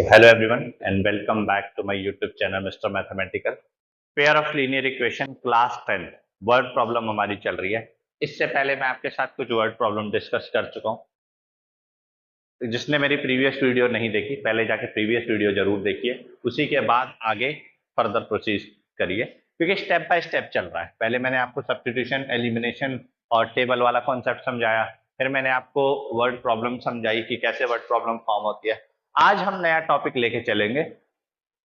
So hello everyone and welcome back to my YouTube channel Mr. Mathematical. Pair of linear equation class 10 word problem हमारी चल रही है। इससे पहले मैं आपके साथ कुछ वर्ड प्रॉब्लम डिस्कस कर चुका हूँ। जिसने मेरी प्रीवियस वीडियो नहीं देखी पहले जाके प्रीवियस वीडियो जरूर देखिए, उसी के बाद आगे फर्दर प्रोसीड करिए क्योंकि स्टेप बाय स्टेप चल रहा है। पहले मैंने आपको सब्स्टिट्यूशन, एलिमिनेशन और टेबल वाला कॉन्सेप्ट समझाया, फिर मैंने आपको वर्ड प्रॉब्लम समझाई कि कैसे वर्ड प्रॉब्लम फॉर्म होती है। आज हम नया टॉपिक लेके चलेंगे,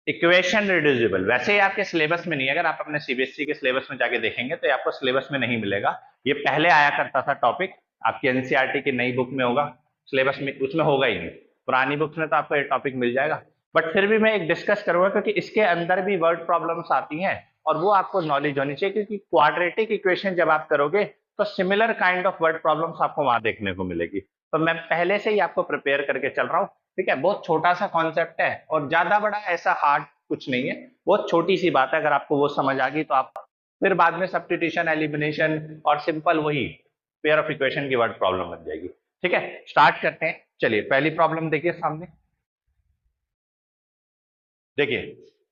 इक्वेशन रिड्यूसिबल। वैसे ही आपके सिलेबस में नहीं है, अगर आप अपने सीबीएसई के सिलेबस में जाके देखेंगे तो आपको सिलेबस में नहीं मिलेगा। ये पहले आया करता था टॉपिक, आपकी एनसीईआरटी की नई बुक में होगा, सिलेबस में उसमें होगा ही नहीं। पुरानी बुक्स में तो आपको ये टॉपिक मिल जाएगा, बट फिर भी मैं एक डिस्कस करूंगा क्योंकि इसके अंदर भी वर्ड प्रॉब्लम्स आती हैं और वो आपको नॉलेज होनी चाहिए क्योंकि क्वाड्रेटिक इक्वेशन जब आप करोगे तो similar kind of word problems आपको वहां देखने को मिलेगी। तो मैं पहले से ही आपको प्रिपेयर करके चल रहा हूँ, ठीक है। बहुत छोटा सा कॉन्सेप्ट है और ज्यादा बड़ा ऐसा हार्ड कुछ नहीं है, बहुत छोटी सी बात है। अगर आपको वो समझ आ गई तो आप फिर बाद में सब्स्टिट्यूशन, एलिमिनेशन और सिंपल वही पेयर ऑफ इक्वेशन की वर्ड प्रॉब्लम बन जाएगी, ठीक है। स्टार्ट करते हैं। चलिए पहली प्रॉब्लम देखिए सामने, देखिए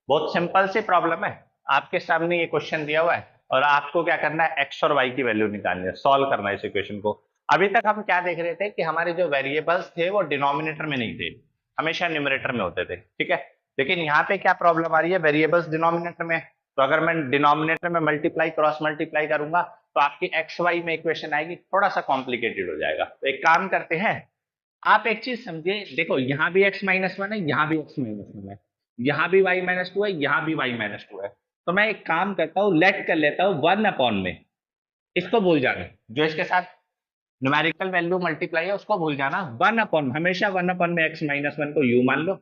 बहुत सिंपल सी प्रॉब्लम है। आपके सामने ये क्वेश्चन दिया हुआ है और आपको क्या करना है, एक्स और वाई की वैल्यू निकालनी है, सॉल्व करना है इस इक्वेशन को। अभी तक हम क्या देख रहे थे कि हमारे जो वेरिएबल्स थे वो डिनोमिनेटर में नहीं थे, हमेशा न्यूमरेटर में होते थे, ठीक है। लेकिन यहाँ पे क्या प्रॉब्लम आ रही है, वेरिएबल्स डिनोमिनेटर में, तो अगर मैं डिनोमिनेटर में मल्टीप्लाई क्रॉस मल्टीप्लाई करूंगा तो आपकी एक्स वाई में इक्वेशन आएगी, थोड़ा सा कॉम्प्लिकेटेड हो जाएगा। तो एक काम करते हैं, आप एक चीज समझिए, देखो यहाँ भी x माइनस वन है, यहाँ भी x माइनस वन है, यहाँ भी y माइनस टू है, यहाँ भी y माइनस टू है। तो मैं एक काम करता हूँ, लेट कर लेता हूँ वन अपॉन में, इसको भूल जाना, जो इसके साथ न्यूमेरिकल वैल्यू मल्टीप्लाई है उसको भूल जाना। वन अपॉन, हमेशा वन अपॉन में x माइनस वन को u मान लो,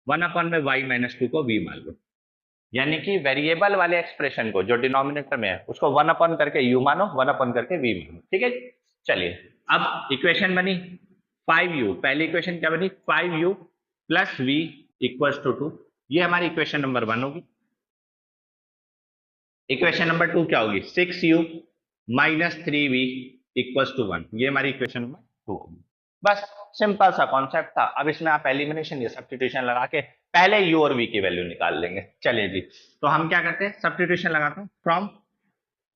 वन अपॉन में y माइनस टू को v मान लो। यानी कि वेरिएबल वाले एक्सप्रेशन को जो डिनोमिनेटर में है उसको वन अपॉन करके u मानो, वन अपॉन करके v मानो, ठीक है। चलिए अब इक्वेशन बनी 5u, पहली इक्वेशन क्या बनी, 5u plus v equals to 2, ये हमारी इक्वेशन नंबर 1 होगी। इक्वेशन नंबर 2 क्या होगी, 6u minus 3v equals to 1, ये हमारी इक्वेशन नंबर 2 होगी। बस सिंपल सा कॉन्सेप्ट था। अब इसमें आप एलिमिनेशन या सब्स्टिट्यूशन लगा के पहले u और v की वैल्यू निकाल लेंगे। चलिए जी, तो हम क्या करते हैं, सब्स्टिट्यूशन लगाते हैं। फ्रॉम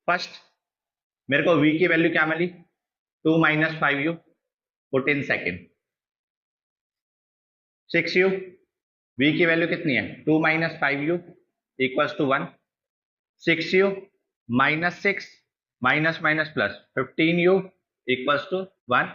फर्स्ट मेरे को v की वैल्यू क्या मिली, 2 minus 5u, put in second, 6u, v की वैल्यू कितनी है, 2 minus 5u equals to 1, 6u minus 6 minus minus plus 15u equals to 1,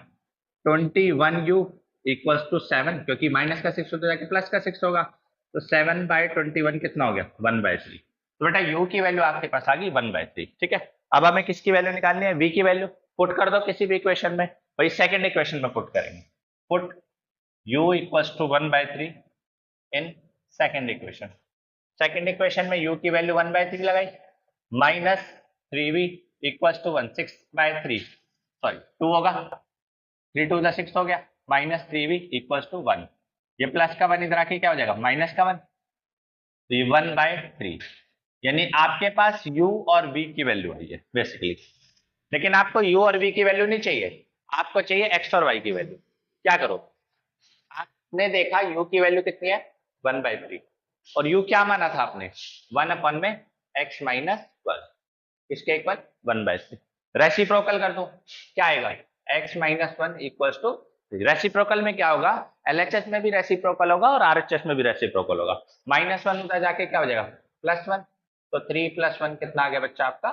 21u equals to 7, क्योंकि माइनस का 6 होता जाके प्लस का 6 होगा, तो 7/21 कितना हो गया, 1/3। तो बेटा u की वैल्यू आपके पास आ गई 1/3, ठीक है। अब हमें किसकी वैल्यू निकालनी है, v की वैल्यू। पुट कर दो किसी भी इक्वेशन में, वही सेकंड इक्वेशन में पुट करेंगे। Put u equals to 1/3 in second equation. Second equation में u की वैल्यू 1/3 लगाई, minus 3v equals to 1, 6/3 sorry 2 होगा, 3 2 6 हो गया, माइनस 3v इक्वल्स टू 1, ये प्लस का 1 इधर आके क्या हो जाएगा, माइनस का 1, तो ये 1/3। यानी आपके पास u और v की वैल्यू आई है बेसिकली। लेकिन आपको u और v की वैल्यू नहीं चाहिए, आपको चाहिए x और y की वैल्यू। क्या करो, आपने देखा u की वैल्यू कितनी है, 1/3, और u क्या माना था आपने, 1 अपॉन में x माइनस 1, इसके इक्वल 1/3। रेसिप्रोकल कर दो, क्या आएगा, x minus 1 equals to, reciprocal में क्या होगा, LHS में भी रेसिप्रोकल होगा और RHS में भी रेसिप्रोकल होगा। -1 उधर जाके क्या हो जाएगा, +1, तो 3 + 1 कितना आ गया बच्चा आपका,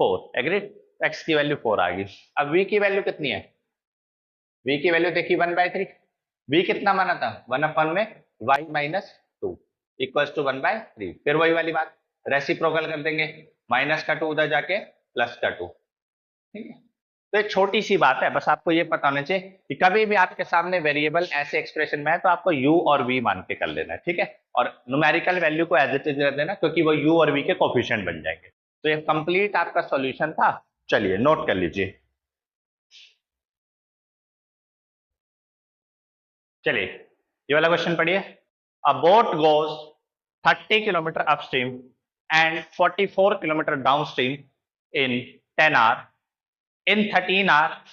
4। एग्रीड, x की वैल्यू 4 आ गई। अब v की वैल्यू कितनी है, v की वैल्यू देखी 1/3, v कितना माना था, 1 अपॉन में y माइनस 2 इक्वल्स टू 1/3। फिर वही वाली बात, रेसिप्रोकल कर देंगे, माइनस का 2 उधर जाके प्लस का 2, ठीक है। तो एक छोटी सी बात है, बस आपको ये पता होना चाहिए कि कभी भी आपके सामने वेरिएबल ऐसे एक्सप्रेशन में है तो आपको u और v मान के कर लेना है, ठीक है। और न्यूमेरिकल वैल्यू को एज इट इज रख देना, क्योंकि वो u और v के कोफिशिएंट बन जाएंगे। तो ये कंप्लीट आपका सॉल्यूशन था। चलिए नोट कर लीजिए। चलिए ये वाला क्वेश्चन पढ़िए। A boat goes 30 kilometre upstream and 44 kilometre downstream in 10 hour. In 13 hours,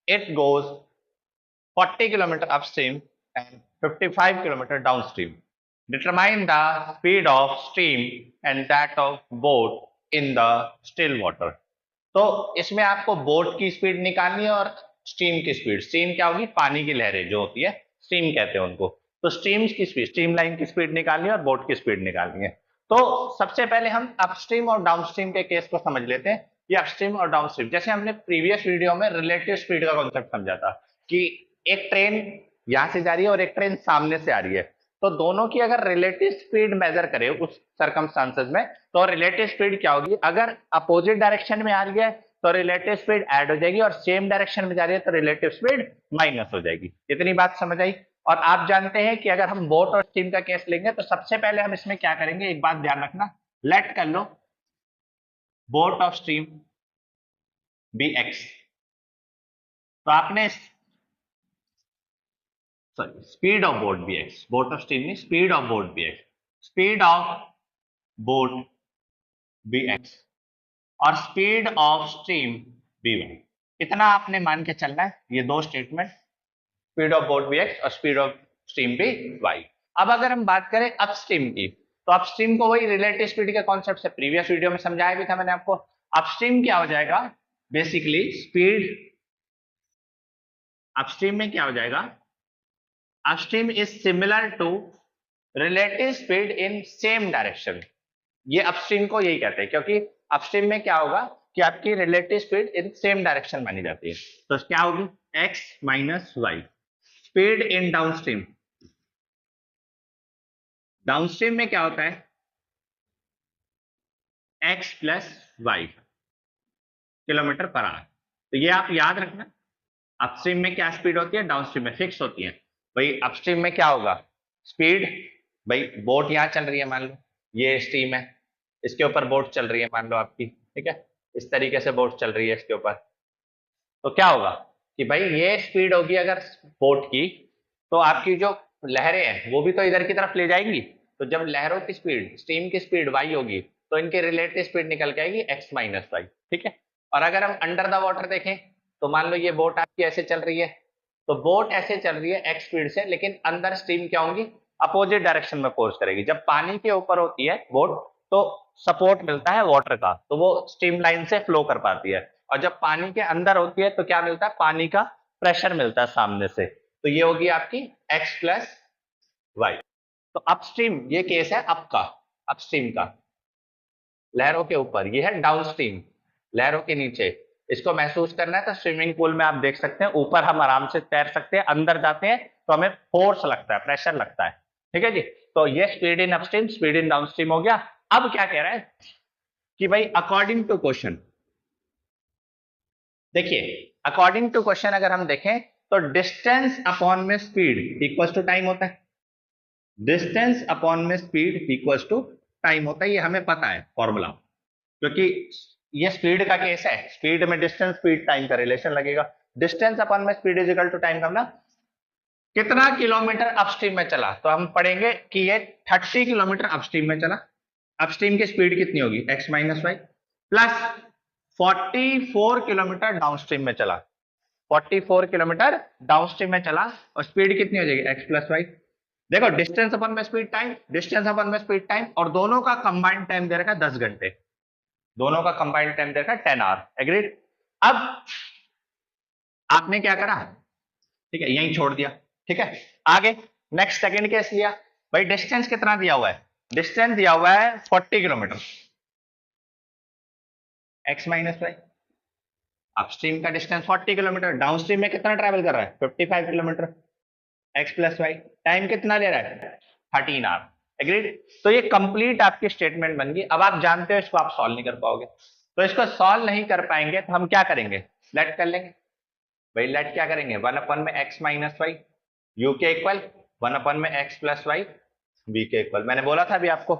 it goes 40 kilometer upstream and 55 kilometer downstream. Determine the speed of steam and that of boat in the still water. तो इसमें आपको boat की speed निकालनी है और steam की speed. Steam क्या होगी? पानी की लहरें जो होती है स्टीम कहते हैं उनको। तो स्टीम की स्पीड, स्टीम लाइन की स्पीड निकालनी है और बोट की स्पीड निकालनी है। तो सबसे पहले हम अपस्ट्रीम और डाउनस्ट्रीम के केस को समझ लेते हैं। ये अपस्ट्रीम और डाउनस्ट्रीम, जैसे हमने प्रीवियस वीडियो में रिलेटिव स्पीड का कॉन्सेप्ट समझा था कि एक ट्रेन यहां से जा रही है और एक ट्रेन सामने से आ रही है, तो दोनों की अगर रिलेटिव स्पीड मेजर करें उस सर्कमस्टांसेस में, तो रिलेटिव स्पीड क्या होगी? अगर अपोजिट डायरेक्शन में आ रही है तो रिलेटिव स्पीड ऐड हो जाएगी, और सेम डायरेक्शन में जा रही है तो रिलेटिव स्पीड माइनस हो जाएगी। इतनी बात समझ आई? और आप जानते हैं कि अगर हम बोट और स्टीम का केस लेंगे तो सबसे पहले हम इसमें क्या करेंगे, एक बात ध्यान रखना, लेट कर लो boat of stream be x. तो आपने speed of boat be x, boat of stream में speed of boat be x, speed of boat be x और speed of stream be y. इतना आपने मान के चलना है, ये दो statement, speed of boat be x और speed of stream be y. अब अगर हम बात करें अपस्ट्रीम की, तो अपस्ट्रीम को वही रिलेटिव स्पीड के कॉन्सेप्ट से प्रीवियस वीडियो में समझाया भी था मैंने आपको। अपस्ट्रीम क्या हो जाएगा? बेसिकली स्पीड, अपस्ट्रीम में क्या हो जाएगा? Upstream is similar to relative speed in same direction. ये अपस्ट्रीम को यही कहते हैं, क्योंकि अपस्ट्रीम में क्या होगा कि आपकी relative speed in same direction मानी जाती है। तो क्या होगी? x minus y. Speed in downstream, downstream में क्या होता है? x plus y kilometre per hour. तो ये आप याद रखना, अपस्ट्रीम में क्या स्पीड होती है, डाउनस्ट्रीम में फिक्स होती है। भाई अपस्ट्रीम में क्या होगा? स्पीड, भाई बोट यहां चल रही है मान लो, ये स्ट्रीम है, इसके ऊपर बोट चल रही है मान लो आपकी, ठीक है, इस तरीके से बोट चल रही है इसके ऊपर। तो क्या होगा कि भाई ये स्पीड होगी अगर बोट की, तो आपकी जो लहरें हैं वो भी तो इधर की तरफ ले जाएंगी। तो जब लहरों की स्पीड, स्टीम की स्पीड वाई होगी, तो इनकी रिलेटिव स्पीड निकल के आएगी एक्स माइनस वाई, ठीक है। और अगर हम अंडर द वाटर देखें, तो मान लो ये बोट आपकी ऐसे चल रही है, तो बोट ऐसे चल रही है एक्स स्पीड से, लेकिन अंदर स्टीम क्या होंगी? अपोजिट डायरेक्शन में फोर्स करेगी। जब पानी के ऊपर होती है बोट तो सपोर्ट मिलता है वाटर का, तो वो स्टीम लाइन से फ्लो कर पाती है। और जब पानी के अंदर होती है तो क्या मिलता है? पानी का प्रेशर मिलता है सामने से। तो ये होगी आपकी x प्लस वाई। तो अपस्ट्रीम ये केस है अप का, अपस्ट्रीम का लहरों के ऊपर, ये है डाउनस्ट्रीम लहरों के नीचे। इसको महसूस करना है तो स्विमिंग पूल में आप देख सकते हैं, ऊपर हम आराम से तैर सकते हैं, अंदर जाते हैं तो हमें फोर्स लगता है, प्रेशर लगता है, ठीक है जी। तो ये speed in upstream, speed in downstream हो गया। अब क्या कह रहा है कि भाई अकॉर्डिंग टू क्वेश्चन, देखिए अकॉर्डिंग टू क्वेश्चन अगर हम देखें तो डिस्टेंस अपॉन में स्पीड इक्वल्स टू टाइम होता है। डिस्टेंस अपॉन में स्पीड इक्वल्स टू टाइम होता है, ये हमें पता है फॉर्मूला, क्योंकि ये स्पीड का केस है, स्पीड में डिस्टेंस स्पीड टाइम का रिलेशन लगेगा। डिस्टेंस अपॉन में speed is equal to time का मतलब कितना किलोमीटर अपस्ट्रीम में चला, तो हम पढ़ेंगे कि ये 30 किलोमीटर अपस्ट्रीम में चला। अपस्ट्रीम की स्पीड कितनी होगी? x minus y plus 44 kilometre downstream में चला, 44 किलोमीटर डाउनस्ट्रीम में चला और स्पीड कितनी हो जाएगी? x plus y. देखो डिस्टेंस अपन में स्पीड टाइम, डिस्टेंस अपन में स्पीड टाइम, और दोनों का कंबाइंड टाइम दे रखा है 10 घंटे, दोनों का कंबाइंड टाइम दे रखा है 10 आवर। एग्रीड? अब आपने क्या करा, ठीक है, यहीं छोड़ दिया, ठीक है। आगे नेक्स्ट सेकंड केस लिया, भाई डिस्टेंस कितना दिया हुआ है? डिस्टेंस दिया हुआ है 40 kilometre, x minus y. Upstream का डिस्टेंस 40 किलोमीटर, डाउनस्ट्रीम में कितना ट्रैवल कर रहा है? 55 kilometre, x plus y. Time कितना ले रहा है? 13 आवर। एग्रीड? तो ये कंप्लीट आपकी स्टेटमेंट बन गई। अब आप जानते हो इसको आप सॉल्व नहीं कर पाओगे, तो इसको सॉल्व नहीं कर पाएंगे तो हम क्या करेंगे? लेट कर लेंगे। भाई लेट क्या करेंगे? 1 में x माइनस वाई यू के इक्वल 1 में x प्लस वाई बी के इक्वल। मैंने बोला था अभी आपको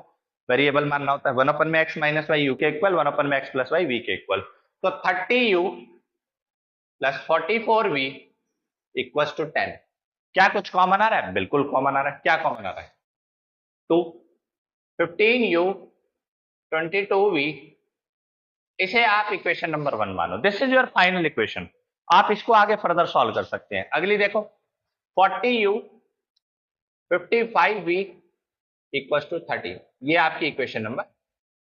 वेरिएबल मानना होता है। 1 में x माइनस वाई यू के इक्वल, 1 में x प्लस वाई वी के इक्वल। तो 30u plus 44v equals to 10। क्या कुछ कॉमन आ रहा है? बिल्कुल कॉमन आ रहा है। क्या कॉमन आ रहा है? 2, 15u 22v। इसे आप इक्वेशन नंबर 1 मानो, this is your final equation. आप इसको आगे फर्दर सॉल्व कर सकते हैं। अगली देखो 40u 55v इक्वल टू 30। ये आपकी इक्वेशन नंबर।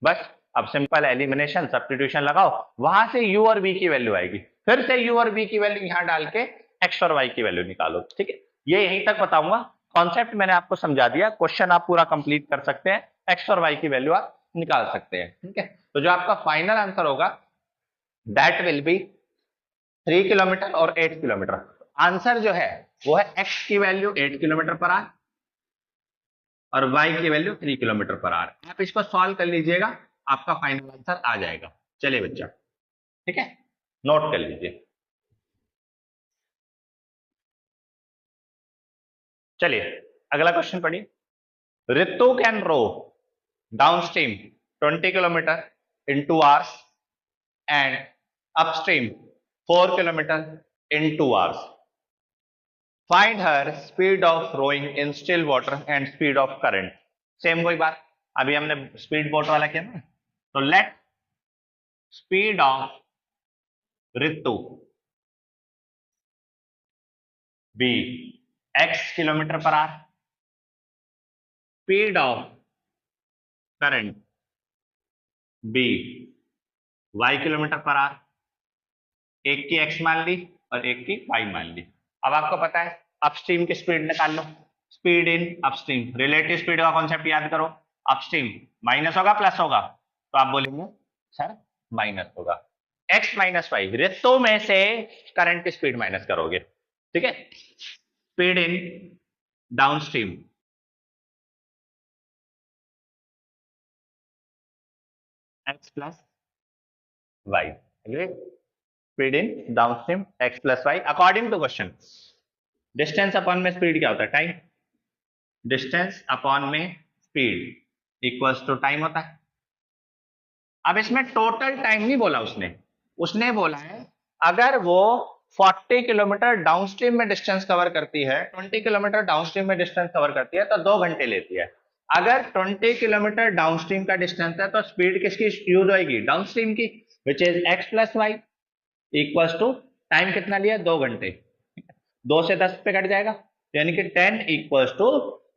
बस अब सिंपल एलिमिनेशन सब्स्टिट्यूशन लगाओ, वहां से u और v की वैल्यू आएगी, फिर से u और v की वैल्यू यहां डाल के x और y की वैल्यू निकालो। ठीक है, ये यहीं तक बताऊंगा। कॉन्सेप्ट मैंने आपको समझा दिया, क्वेश्चन आप पूरा कंप्लीट कर सकते हैं, x और y की वैल्यू आप निकाल सकते हैं। ठीक है, तो जो आपका फाइनल आंसर होगा दैट विल बी 3 किलोमीटर और 8 किलोमीटर। आंसर जो है वो है x की वैल्यू 8 किलोमीटर पर आवर और y की वैल्यू 3 किलोमीटर पर आवर। आप इसको सॉल्व कर लीजिएगा, आपका फाइनल आंसर आ जाएगा। चलिए बच्चा, ठीक है, नोट कर लीजिए। चलिए अगला क्वेश्चन पढ़िए। Ritu can row downstream 20 kilometre in 2 hours and upstream 4 kilometre in 2 hours. Find her speed of rowing in still water and speed of current. Same वही बात, अभी हमने स्पीड बोट वाला किया ना। तो let speed of Ritu be x kilometre per hour, speed of current be y kilometre per hour. एक की x मान ली और एक की y मान ली। अब आपको पता है अपस्ट्रीम की स्पीड निकाल लो, speed in upstream. Relative speed का कॉन्सेप्ट याद करो, अपस्ट्रीम माइनस होगा प्लस होगा, तो आप बोलेंगे सर माइनस होगा। x माइनस वाई, रितो में से करंट की स्पीड माइनस करोगे। ठीक है, speed in downstream x plus y, speed in downstream x plus y according to question. Distance upon में स्पीड क्या होता है? टाइम। डिस्टेंस अपॉन में स्पीड इक्वल्स टू टाइम होता है। अब इसमें टोटल टाइम नहीं बोला उसने, उसने बोला है अगर वो 40 किलोमीटर डाउनस्ट्रीम में डिस्टेंस कवर करती है, 20 किलोमीटर डाउनस्ट्रीम में डिस्टेंस कवर करती है, तो 2 घंटे लेती है। अगर 20 किलोमीटर डाउनस्ट्रीम का डिस्टेंस है तो स्पीड किसकी यूज होगी? डाउनस्ट्रीम की, which is x plus y equals to time कितना लिया? 2 घंटे। 2 से 10 पे कट जाएगा, यानी कि 10 equals to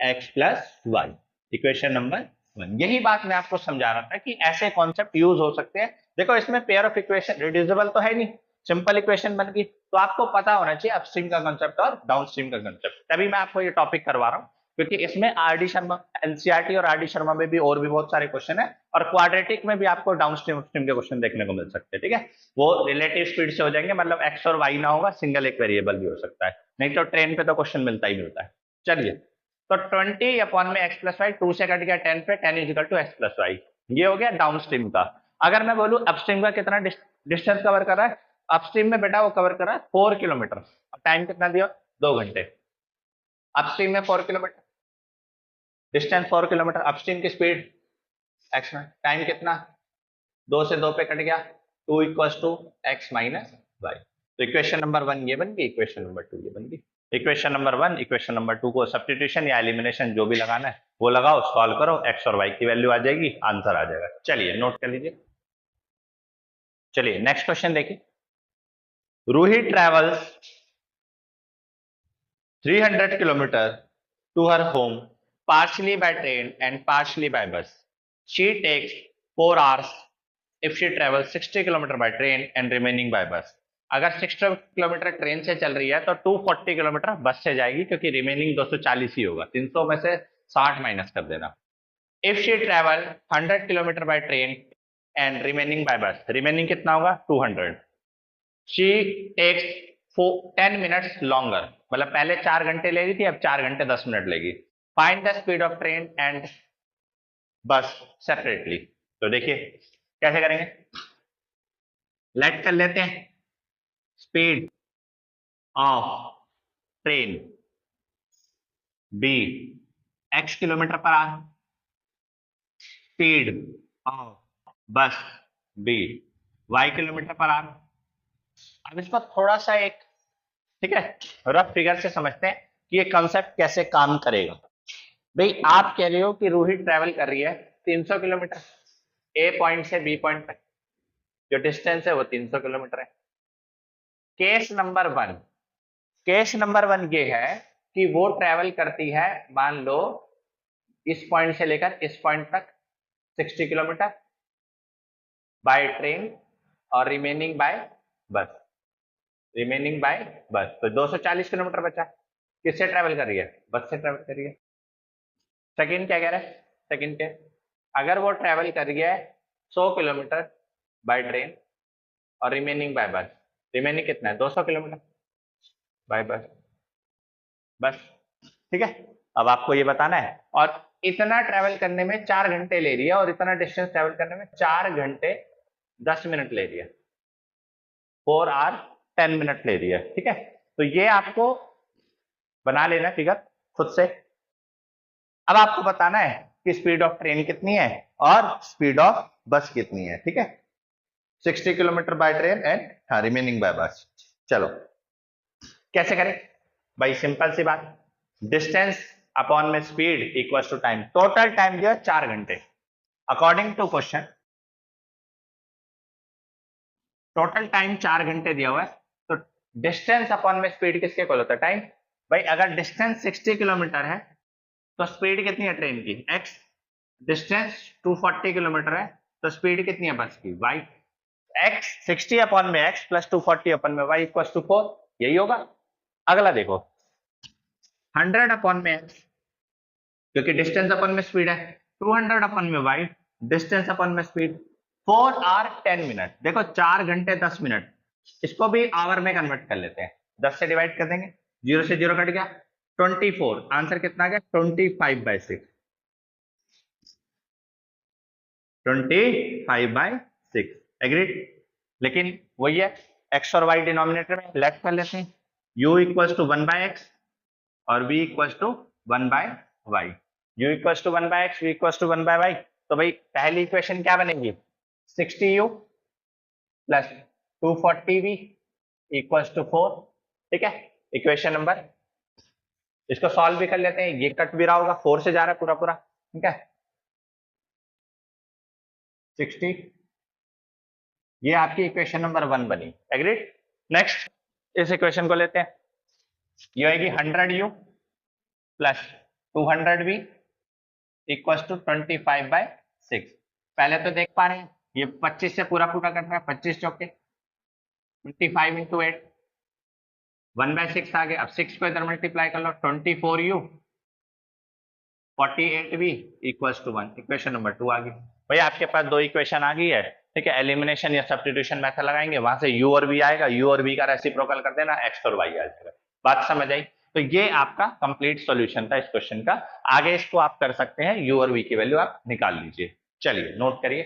x plus y. Equation number 1। यही बात मैं आपको समझा रहा था कि ऐसे कॉन्सेप्ट यूज हो सकते हैं। देखो इसमें पेयर ऑफ इक्वेशन रिड्यूसिबल तो है नहीं, सिंपल इक्वेशन बन गई, तो आपको पता होना चाहिए अपस्ट्रीम का कंसेप्ट और डाउनस्ट्रीम का कंसेप्ट। तभी मैं आपको ये टॉपिक करवा रहा हूँ, क्योंकि इसमें आरडी शर्मा एनसीईआरटी और आरडी शर्मा में भी और भी बहुत सारे क्वेश्चन है, और क्वाड्रेटिक में भी आपको डाउनस्ट्रीम अपस्ट्रीम के क्वेश्चन देखने को मिल सकते हैं। ठीक है, वो रिलेटिव स्पीड से हो जाएंगे, मतलब एक्स और वाई ना होगा, सिंगल एक वेरिएबल भी हो सकता है, नहीं तो ट्रेन पे तो क्वेश्चन मिलता ही मिलता है। चलिए, तो 20 अपॉन में x प्लस वाई, 2 से कट गया 10 पे, 10 equal to x plus y. ये हो गया डाउनस्ट्रीम का। अगर मैं बोलूं अपस्ट्रीम का कितना डिस्टेंस कवर कर रहा है, अपस्ट्रीम में बेटा वो कवर कर रहा है 4 किलोमीटर, टाइम कितना दिया? 2 घंटे। अपस्ट्रीम में 4 किलोमीटर डिस्टेंस, 4 किलोमीटर, अपस्ट्रीम की स्पीड x में, टाइम कितना? 2 से 2 पे कट गया, 2 equals to x minus y. तो इक्वेशन नंबर 1 ये बन गई, इक्वेशन नंबर 2 ये बन गई। इक्वेशन नंबर 1 इक्वेशन नंबर 2 को सब्स्टिट्यूशन या एलिमिनेशन जो भी लगाना है वो लगाओ, सॉल्व करो, x और y की वैल्यू आ जाएगी, आंसर आ जाएगा। चलिए नोट कर लीजिए। चलिए नेक्स्ट क्वेश्चन देखिए। Ruhi travels 300 kilometre to her home partially by train and partially by bus. She takes 4 hours if she travels 60 kilometer by train and remaining by bus. अगर 60 kilometre train से चल रही है तो 240 किलोमीटर बस से जाएगी, क्योंकि रिमेनिंग 240 ही होगा, 300 में से 60 माइनस कर देना। If she travel 100 kilometre by train and remaining by bus, remaining कितना होगा? 200। शी टेक्स 10 मिनट्स लॉन्गर, मतलब पहले 4 घंटे ले रही थी, अब 4 घंटे 10 मिनट लेगी। Find the speed of train and bus separately. तो देखिए कैसे करेंगे, लेट कर लेते हैं speed of train be x kilometre per hour, speed of bus be y kilometre per hour. अब इसको थोड़ा सा एक, ठीक है, रफ फिगर से समझते हैं कि ये कॉन्सेप्ट कैसे काम करेगा। भाई आप कह रहे हो कि रूही ट्रेवल कर रही है 300 किलोमीटर ए पॉइंट से बी पॉइंट तक, जो डिस्टेंस है वो 300 किलोमीटर है। केस नंबर 1 ये है कि वो ट्रेवल करती है, मान लो इस पॉइंट से लेकर इस पॉइंट तक 60 किलोमीटर बाय ट्रेन और रिमेनिंग बाय बस, तो 240 किलोमीटर बचा। किससे ट्रेवल कर रही है? बस से ट्रेवल कर रही है। सेकंड क्या कह रहा है? सेकंड क्या, अगर वो ट्रेवल कर गया है 100 किलोमीटर बाय ट्रेन और रिमेनिंग बाय बस, रिमेनिंग कितना है? 200 किलोमीटर बाय बस, बस ठीक है। अब आपको ये बताना है, और इतना ट्रेवल करने में 4 घंटे ले रही है और इतना डिस्टेंस ट्रेवल करने में 4 घंटे 10 मिनट ले रही है, 4 आवर 10 मिनट ले रही है, ठीक है। तो ये आपको बना लेना फिगर खुद से। अब आपको बताना है कि स्पीड ऑफ ट्रेन कितनी है और स्पीड ऑफ बस कितनी है, ठीक है। 60 kilometre by train and remaining by bus. चलो कैसे करें भाई? सिंपल सी बात, डिस्टेंस अपॉन में speed equals to time. Total time दिया 4 घंटे according to question, total time 4 घंटे दिया हुआ है, तो डिस्टेंस अपॉन में स्पीड किसके इक्वल होता है? टाइम। भाई अगर डिस्टेंस 60 किलोमीटर है तो स्पीड कितनी है ट्रेन की? x। डिस्टेंस 240 किलोमीटर है तो स्पीड कितनी है बस की? y। x 60 अपॉन में x प्लस 240 अपॉन में y इक्वल टू 4, यही होगा। अगला देखो 100 अपॉन में x, क्योंकि डिस्टेंस अपॉन में स्पीड है, 200 अपॉन में y, डिस्टेंस अपॉन में स्पीड, 4 आवर 10 मिनट। देखो 4 घंटे 10 मिनट, इसको भी आवर में कन्वर्ट कर लेते हैं, 10 से डिवाइड कर देंगे, 0 से 0 कट गया, 24। आंसर कितना आ गया? 25/6, 25/6। एग्रीड? लेकिन वही है, x और y डिनोमिनेटर में लेफ्ट कर लेते हैं, u इक्वल्स टू 1/x और v equals to 1/y, u equals to 1/x, v equals to 1/y। तो भाई पहली इक्वेशन क्या बनेगी? 60u plus 240v equals to 4, ठीक है। इक्वेशन नंबर, इसको सॉल्व भी कर लेते हैं, ये कट भी रहा होगा, 4 से जा रहा है पूरा पूरा, ठीक है। 60, ये आपकी इक्वेशन नंबर 1 बनी। एग्रीड? नेक्स्ट इस इक्वेशन को लेते हैं, ये होगी 100u plus 200v equals to 25/6। पहले तो देख पा रहे हैं ये 25 से पूरा पूरा कट रहा है, 25 चौके 25 इंटू 8, 1/6 आ गया। अब 6 को इधर मल्टीप्लाई कर लो, 24u 48v equals to 1। Equation number 2 आ गई। भाई आपके पास 2 इक्वेशन आ गई है, ठीक है। एलिमिनेशन या सब्स्टिट्यूशन मेथड लगाएंगे, वहां से u और v आएगा, u और v का रेसिप्रोकल कर देना, x और y आ जाएगा। बात समझ आई? तो ये आपका कंप्लीट सॉल्यूशन था इस क्वेश्चन का। आगे इसको आप कर सकते हैं, u और v की वैल्यू आप निकाल लीजिए। चलिए नोट करिए।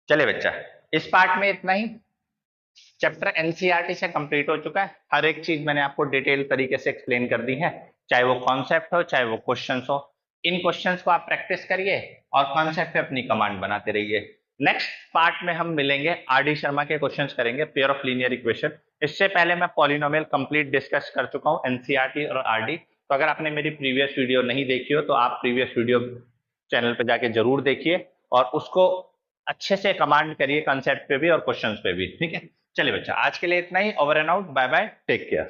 चलिए बच्चा, इस पार्ट में इतना ही। चैप्टर एनसीईआरटी से कंप्लीट हो चुका है, हर एक चीज मैंने आपको डिटेल तरीके से एक्सप्लेन कर दी है, चाहे वो कॉन्सेप्ट हो चाहे वो क्वेश्चंस हो। इन क्वेश्चंस को आप प्रैक्टिस करिए और कॉन्सेप्ट पे अपनी कमांड बनाते रहिए। नेक्स्ट पार्ट में हम मिलेंगे, आर डी शर्मा के क्वेश्चंस करेंगे, पेयर ऑफ लीनियर इक्वेशन। इससे पहले मैं पॉलिनोमियल कंप्लीट डिस्कस कर चुका हूँ, एनसीईआरटी और आरडी। तो अगर आपने मेरी प्रीवियस वीडियो नहीं देखी हो तो आप प्रीवियस वीडियो चैनल पर जाके जरूर देखिए और उसको अच्छे से कमांड करिए, कंसेप्ट पे भी और क्वेश्चंस पे भी, ठीक है। चलिए बच्चा, आज के लिए इतना ही। Over and out, bye bye, take care.